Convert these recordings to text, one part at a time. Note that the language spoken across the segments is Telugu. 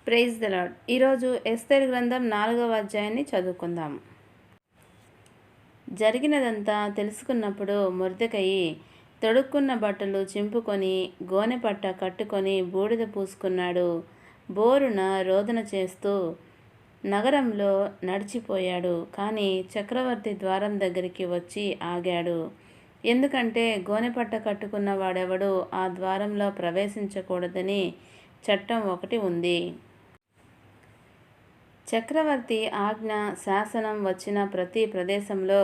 Praise the lord. ఈరోజు ఎస్తేరు గ్రంథం 4వ అధ్యాయాన్ని చదువుకుందాం. జరిగినదంతా తెలుసుకున్నప్పుడు మొర్దెకయి తొడుక్కున్న బట్టలు చింపుకొని గోనెపట్ట కట్టుకొని బూడిద పూసుకున్నాడు. బోరున రోదన చేస్తూ నగరంలో నడిచిపోయాడు. కానీ చక్రవర్తి ద్వారం దగ్గరికి వచ్చి ఆగాడు. ఎందుకంటే గోనెపట్ట కట్టుకున్న వాడెవడూ ఆ ద్వారంలో ప్రవేశించకూడదని చట్టం ఒకటి ఉంది. చక్రవర్తి ఆజ్ఞ శాసనం వచ్చిన ప్రతి ప్రదేశంలో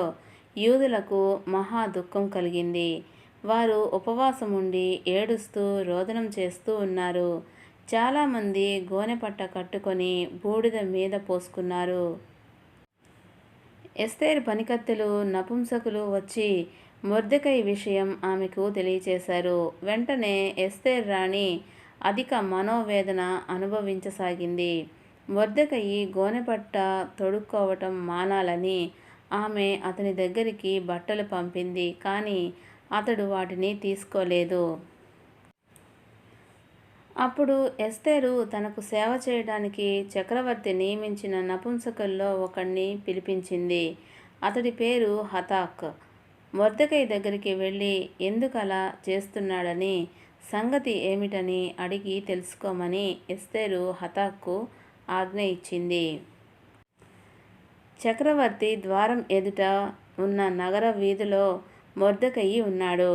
యూదులకు మహా దుఃఖం కలిగింది. వారు ఉపవాసముండి ఏడుస్తూ రోదనం చేస్తూ ఉన్నారు. చాలామంది గోనెపట్ట కట్టుకొని బూడిద మీద పోసుకున్నారు. ఎస్తేరు పనికత్తెలు నపుంసకులు వచ్చి మొర్దెకై విషయం ఆమెకు తెలియచేశారు. వెంటనే ఎస్తేరు రాణి అధిక మనోవేదన అనుభవించసాగింది. మొర్దెకయి గోనెపట్ట తొడుక్కోవటం మానాలని ఆమె అతని దగ్గరికి బట్టలు పంపింది. కానీ అతడు వాటిని తీసుకోలేదు. అప్పుడు ఎస్తేరు తనకు సేవ చేయడానికి చక్రవర్తి నియమించిన నపుంసకుల్లో ఒకణ్ణి పిలిపించింది. అతడి పేరు హతాక్. మొర్దెకై దగ్గరికి వెళ్ళి ఎందుకలా చేస్తున్నాడని, సంగతి ఏమిటని అడిగి తెలుసుకోమని ఎస్తేరు హతాక్కు ఆజ్ఞ ఇచ్చింది. చక్రవర్తి ద్వారం ఎదుట ఉన్న నగర వీధిలో మొర్దెకయి ఉన్నాడు.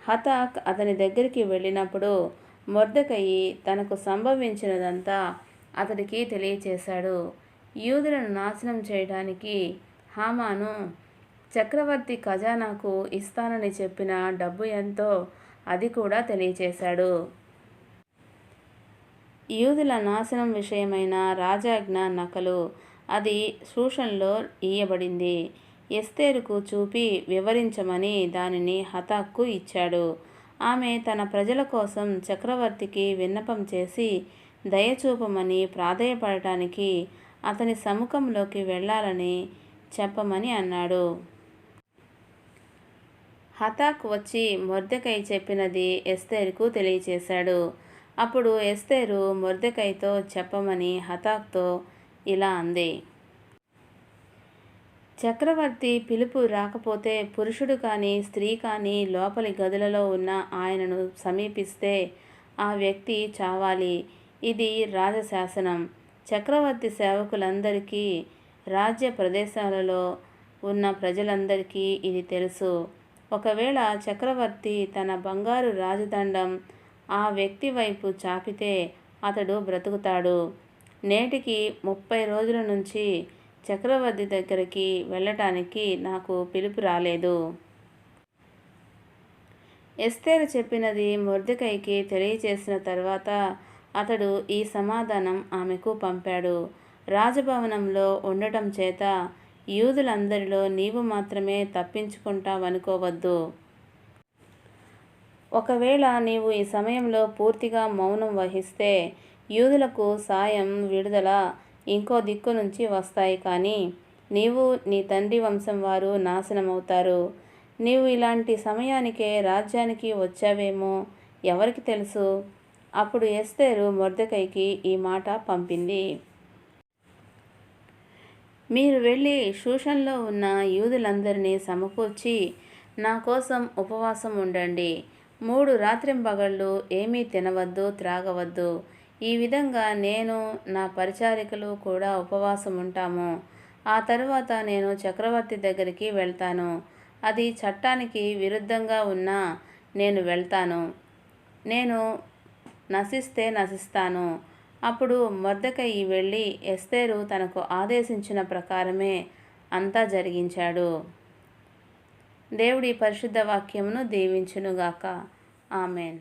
హతాక్ అతని దగ్గరికి వెళ్ళినప్పుడు మొర్దెకయి తనకు సంభవించినదంతా అతడికి తెలియచేశాడు. యూదులను నాశనం చేయడానికి హామాను చక్రవర్తి ఖజానాకు ఇస్తానని చెప్పిన డబ్బు ఎంతో అది కూడా తెలియచేశాడు. యూదుల నాశనం విషయమైన రాజాజ్ఞ నకలు అది షూషన్లో ఇయ్యబడింది. ఎస్తేరుకు చూపి వివరించమని దానిని హతాక్కు ఇచ్చాడు. ఆమె తన ప్రజల కోసం చక్రవర్తికి విన్నపం చేసి దయచూపమని ప్రాధేయపడటానికి అతని సముఖంలోకి వెళ్ళాలని చెప్పమని అన్నాడు. హతాక్ వచ్చి మొర్దెకై చెప్పినది ఎస్తేరుకు తెలియచేశాడు. అప్పుడు ఎస్తేరు మొర్దెకైతో చెప్పమని హతాక్తో ఇలా అంది. చక్రవర్తి పిలుపు రాకపోతే పురుషుడు కానీ స్త్రీ కానీ లోపలి గదులలో ఉన్న ఆయనను సమీపిస్తే ఆ వ్యక్తి చావాలి. ఇది రాజశాసనం. చక్రవర్తి సేవకులందరికీ, రాజ్య ప్రదేశాలలో ఉన్న ప్రజలందరికీ ఇది తెలుసు. ఒకవేళ చక్రవర్తి తన బంగారు రాజదండం ఆ వ్యక్తి వైపు చాపితే అతడు బ్రతుకుతాడు. నేటికి 30 రోజుల నుంచి చక్రవర్తి దగ్గరికి వెళ్ళటానికి నాకు పిలుపు రాలేదు. ఎస్తేరు చెప్పినది మొర్దెకైకి తెలియచేసిన తర్వాత అతడు ఈ సమాధానం ఆమెకు పంపాడు. రాజభవనంలో ఉండటం చేత యూదులందరిలో నీవు మాత్రమే తప్పించుకుంటావనుకోవద్దు. ఒకవేళ నీవు ఈ సమయంలో పూర్తిగా మౌనం వహిస్తే యూదులకు సాయం, విడుదల ఇంకో దిక్కు నుంచి వస్తాయి. కానీ నీవు నీ తండ్రి వంశం వారు నాశనమవుతారు. నీవు ఇలాంటి సమయానికే రాజ్యానికి వచ్చావేమో ఎవరికి తెలుసు. అప్పుడు ఎస్తేరు మొర్దెకైకి ఈ మాట పంపింది. మీరు వెళ్ళి షూషన్లో ఉన్న యూదులందరినీ సమకూర్చి నా కోసం ఉపవాసం ఉండండి. 3 రాత్రింబగళ్ళు ఏమీ తినవద్దు, త్రాగవద్దు. ఈ విధంగా నేను నా పరిచారికలు కూడా ఉపవాసం ఉంటాము. ఆ తరువాత నేను చక్రవర్తి దగ్గరికి వెళ్తాను. అది చట్టానికి విరుద్ధంగా ఉన్నా నేను వెళ్తాను. నేను నశిస్తే నశిస్తాను. అప్పుడు మొర్దెకయి వెళ్ళి ఎస్తేరు తనకు ఆదేశించిన ప్రకారమే అంతా జరిగించాడు. దేవుడి పరిశుద్ధ వాక్యమును దీవించునుగాక. ఆమెన్.